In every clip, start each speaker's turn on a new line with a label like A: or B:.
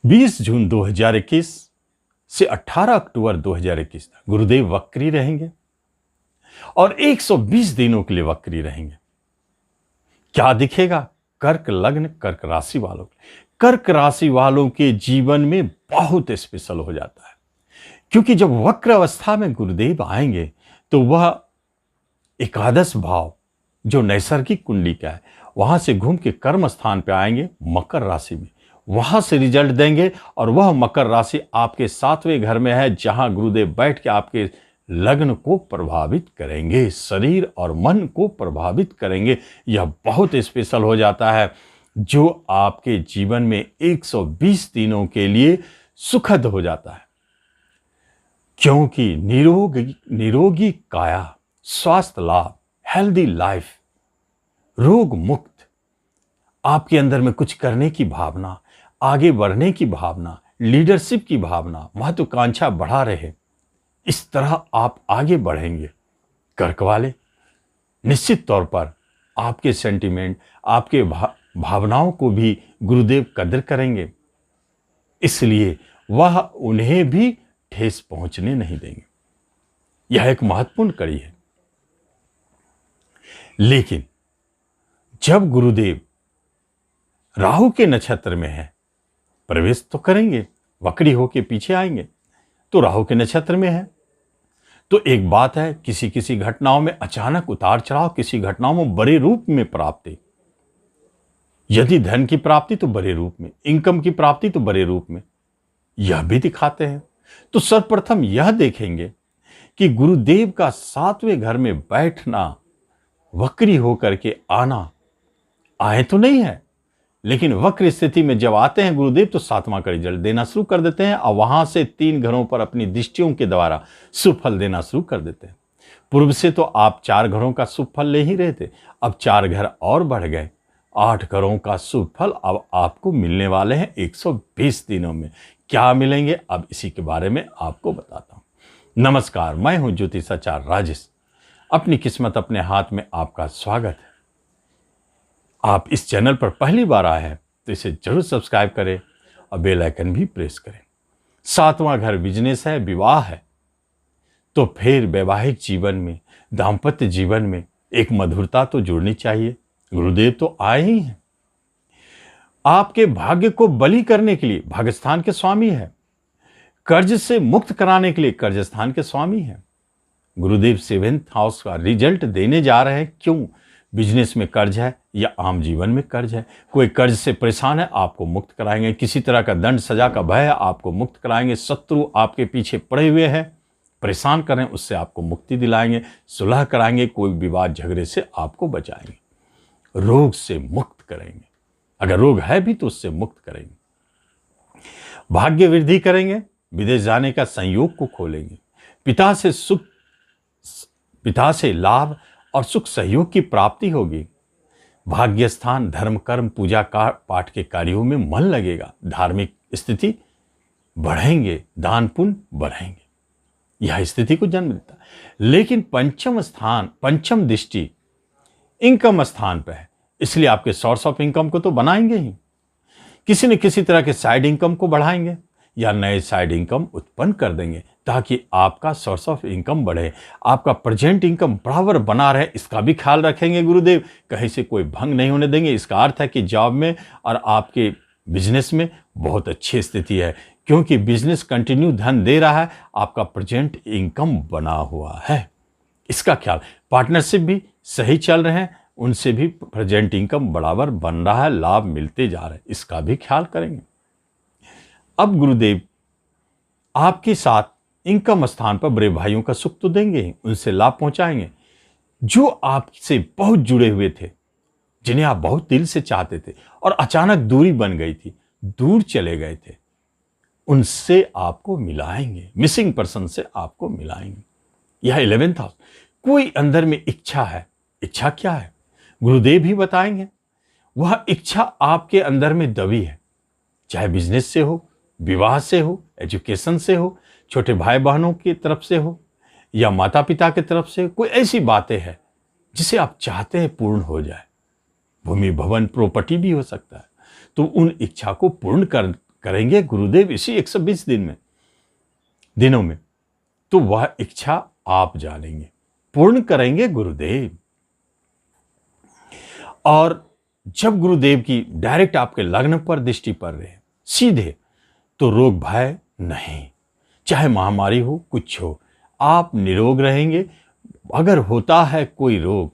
A: 20 जून 2021 से 18 अक्टूबर 2021 तक गुरुदेव वक्री रहेंगे और 120 दिनों के लिए वक्री रहेंगे। क्या दिखेगा? कर्क लग्न, कर्क राशि वालों के, कर्क राशि वालों के जीवन में बहुत स्पेशल हो जाता है, क्योंकि जब वक्र अवस्था में गुरुदेव आएंगे तो वह एकादश भाव जो नैसर्गिक कुंडली का है वहां से घूम के कर्म स्थान पे आएंगे मकर राशि में, वहां से रिजल्ट देंगे। और वह मकर राशि आपके 7वें घर में है, जहां गुरुदेव बैठ के आपके लग्न को प्रभावित करेंगे, शरीर और मन को प्रभावित करेंगे। यह बहुत स्पेशल हो जाता है, जो आपके जीवन में 120 दिनों के लिए सुखद हो जाता है, क्योंकि निरोगी काया, स्वास्थ्य लाभ, हेल्दी लाइफ, रोग मुक्त, आपके अंदर में कुछ करने की भावना, आगे बढ़ने की भावना, लीडरशिप की भावना, महत्वाकांक्षा बढ़ा रहे, इस तरह आप आगे बढ़ेंगे। कर्क वाले निश्चित तौर पर आपके सेंटिमेंट, आपके भावनाओं को भी गुरुदेव कदर करेंगे, इसलिए वह उन्हें भी ठेस पहुंचने नहीं देंगे। यह एक महत्वपूर्ण कड़ी है। लेकिन जब गुरुदेव राहु के नक्षत्र में है, प्रवेश तो करेंगे, वक्री होके पीछे आएंगे, तो राहु के नक्षत्र में है, तो एक बात है, किसी किसी घटनाओं में अचानक उतार चढ़ाव, किसी घटनाओं में बड़े रूप में प्राप्ति, यदि धन की प्राप्ति तो बड़े रूप में, इनकम की प्राप्ति तो बड़े रूप में, यह भी दिखाते हैं। तो सर्वप्रथम यह देखेंगे कि गुरुदेव का 7वें घर में बैठना, वक्री होकर के आना, आए तो नहीं है, लेकिन वक्र स्थिति में जब आते हैं गुरुदेव तो 7वां का रिजल्ट देना शुरू कर देते हैं और वहां से 3 घरों पर अपनी दृष्टियों के द्वारा शुभ फल देना शुरू कर देते हैं। पूर्व से तो आप 4 घरों का शुभ फल ले ही रहे थे, अब 4 घर और बढ़ गए, 8 घरों का शुभ फल अब आपको मिलने वाले हैं 120 दिनों में। क्या मिलेंगे, अब इसी के बारे में आपको बताता हूं। नमस्कार, मैं हूं ज्योतिषाचार्य राजेश। अपनी किस्मत अपने हाथ में आपका स्वागत है। आप इस चैनल पर पहली बार आए हैं तो इसे जरूर सब्सक्राइब करें और बेल आइकन भी प्रेस करें। 7वां घर बिजनेस है, विवाह है, तो फिर वैवाहिक जीवन में, दाम्पत्य जीवन में एक मधुरता तो जुड़नी चाहिए। गुरुदेव तो आए ही हैं, आपके भाग्य को बलि करने के लिए भाग्यस्थान के स्वामी है, कर्ज से मुक्त कराने के लिए कर्ज स्थान के स्वामी है। गुरुदेव 7th हाउस का रिजल्ट देने जा रहे हैं। क्यों? बिजनेस में कर्ज है या आम जीवन में कर्ज है, कोई कर्ज से परेशान है, आपको मुक्त कराएंगे। किसी तरह का दंड सजा का भय है, आपको मुक्त कराएंगे। शत्रु आपके पीछे पड़े हुए हैं, परेशान कर रहे हैं, उससे आपको मुक्ति दिलाएंगे, सुलह कराएंगे, कोई विवाद झगड़े से आपको बचाएंगे, रोग से मुक्त करेंगे, अगर रोग है भी तो उससे मुक्त करेंगे, भाग्य वृद्धि करेंगे, विदेश जाने का संयोग को खोलेंगे, पिता से लाभ और सुख सहयोग की प्राप्ति होगी। भाग्य स्थान, धर्म, कर्म, पूजा पाठ के कार्यों में मन लगेगा, धार्मिक स्थिति बढ़ेंगे, दान पुण्य बढ़ेंगे, यह स्थिति को जन्म देता है। लेकिन पंचम दृष्टि इनकम स्थान पर है, इसलिए आपके सोर्स ऑफ इनकम को तो बनाएंगे ही, किसी न किसी तरह के साइड इनकम को बढ़ाएंगे या नए साइड इनकम उत्पन्न कर देंगे, ताकि आपका सोर्स ऑफ इनकम बढ़े, आपका प्रेजेंट इनकम बराबर बना रहे, इसका भी ख्याल रखेंगे गुरुदेव। कहीं से कोई भंग नहीं होने देंगे। इसका अर्थ है कि जॉब में और आपके बिजनेस में बहुत अच्छी स्थिति है, क्योंकि बिजनेस कंटिन्यू धन दे रहा है, आपका प्रेजेंट इनकम बना हुआ है, इसका ख्याल। पार्टनरशिप भी सही चल रहे हैं, उनसे भी प्रेजेंट इनकम बराबर बन रहा है, लाभ मिलते जा रहे हैं, इसका भी ख्याल करेंगे। अब गुरुदेव आपके साथ इनकम स्थान पर बड़े भाइयों का सुख तो देंगे ही, उनसे लाभ पहुंचाएंगे। जो आपसे बहुत जुड़े हुए थे, जिन्हें आप बहुत दिल से चाहते थे और अचानक दूरी बन गई थी, दूर चले गए थे, उनसे आपको मिलाएंगे, मिसिंग पर्सन से आपको मिलाएंगे। यह 11th हाउस। कोई अंदर में इच्छा है, इच्छा क्या है गुरुदेव भी बताएंगे। वह इच्छा आपके अंदर में दबी है, चाहे बिजनेस से हो, विवाह से हो, एजुकेशन से हो, छोटे भाई बहनों की तरफ से हो या माता पिता की तरफ से, कोई ऐसी बातें हैं जिसे आप चाहते हैं पूर्ण हो जाए। भूमि, भवन, प्रॉपर्टी भी हो सकता है। तो उन इच्छा को पूर्ण करेंगे गुरुदेव इसी 120 दिनों में, तो वह इच्छा आप जानेंगे, पूर्ण करेंगे गुरुदेव। और जब गुरुदेव की डायरेक्ट आपके लग्न पर दृष्टि पड़ रही है सीधे, तो रोग भय नहीं, चाहे महामारी हो कुछ हो, आप निरोग रहेंगे। अगर होता है कोई रोग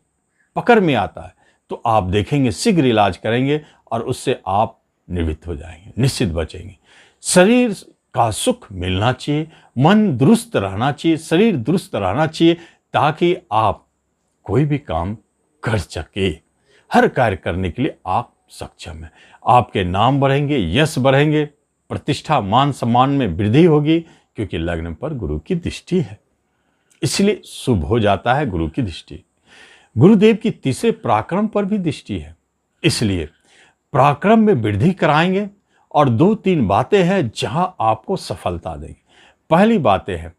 A: पकड़ में आता है तो आप देखेंगे शीघ्र इलाज करेंगे और उससे आप निवृत्त हो जाएंगे, निश्चित बचेंगे। शरीर का सुख मिलना चाहिए, मन दुरुस्त रहना चाहिए, शरीर दुरुस्त रहना चाहिए, ताकि आप कोई भी काम कर सके, हर कार्य करने के लिए आप सक्षम हैं। आपके नाम बढ़ेंगे, यश बढ़ेंगे, प्रतिष्ठा मान सम्मान में वृद्धि होगी, क्योंकि लग्न पर गुरु की दृष्टि है, इसलिए शुभ हो जाता है गुरु की दृष्टि। गुरुदेव की तीसरे पराक्रम पर भी दृष्टि है, इसलिए पराक्रम में वृद्धि कराएंगे। और 2-3 बातें हैं जहां आपको सफलता देंगे। पहली बातें हैं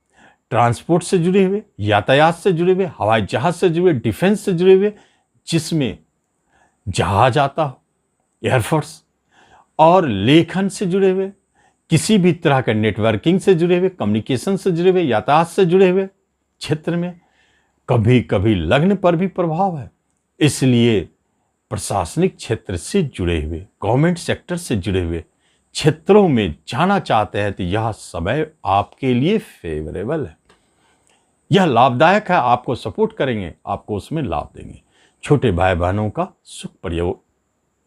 A: ट्रांसपोर्ट से जुड़े हुए, यातायात से जुड़े हुए, हवाई जहाज से जुड़े, डिफेंस से जुड़े हुए, जिसमें जहाज आता हो, एयरफोर्स, और लेखन से जुड़े हुए, किसी भी तरह का नेटवर्किंग से जुड़े हुए, कम्युनिकेशन से जुड़े हुए, यातायात से जुड़े हुए क्षेत्र में। कभी कभी लग्न पर भी प्रभाव है, इसलिए प्रशासनिक क्षेत्र से जुड़े हुए, गवर्नमेंट सेक्टर से जुड़े हुए क्षेत्रों में जाना चाहते हैं तो यह समय आपके लिए फेवरेबल है, यह लाभदायक है, आपको सपोर्ट करेंगे, आपको उसमें लाभ देंगे। छोटे भाई बहनों का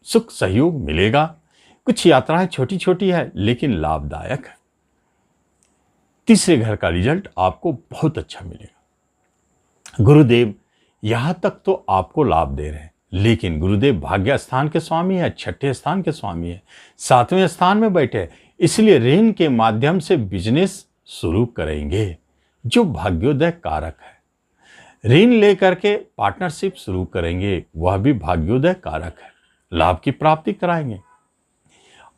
A: सुख सहयोग मिलेगा। कुछ यात्राएं छोटी छोटी है लेकिन लाभदायक है। तीसरे घर का रिजल्ट आपको बहुत अच्छा मिलेगा। गुरुदेव यहां तक तो आपको लाभ दे रहे हैं, लेकिन गुरुदेव भाग्य स्थान के स्वामी है, 6ठे स्थान के स्वामी है, 7वें स्थान में बैठे, इसलिए ऋण के माध्यम से बिजनेस शुरू करेंगे जो भाग्योदय कारक है। ऋण लेकर के पार्टनरशिप शुरू करेंगे, वह भी भाग्योदय कारक है, लाभ की प्राप्ति कराएंगे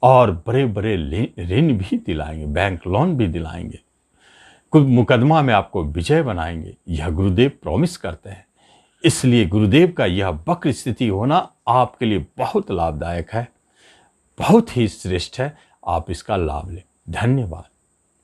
A: और बड़े बड़े ऋण भी दिलाएंगे, बैंक लोन भी दिलाएंगे, कुछ मुकदमा में आपको विजय बनाएंगे, यह गुरुदेव प्रॉमिस करते हैं। इसलिए गुरुदेव का यह वक्र स्थिति होना आपके लिए बहुत लाभदायक है, बहुत ही श्रेष्ठ है, आप इसका लाभ लें। धन्यवाद।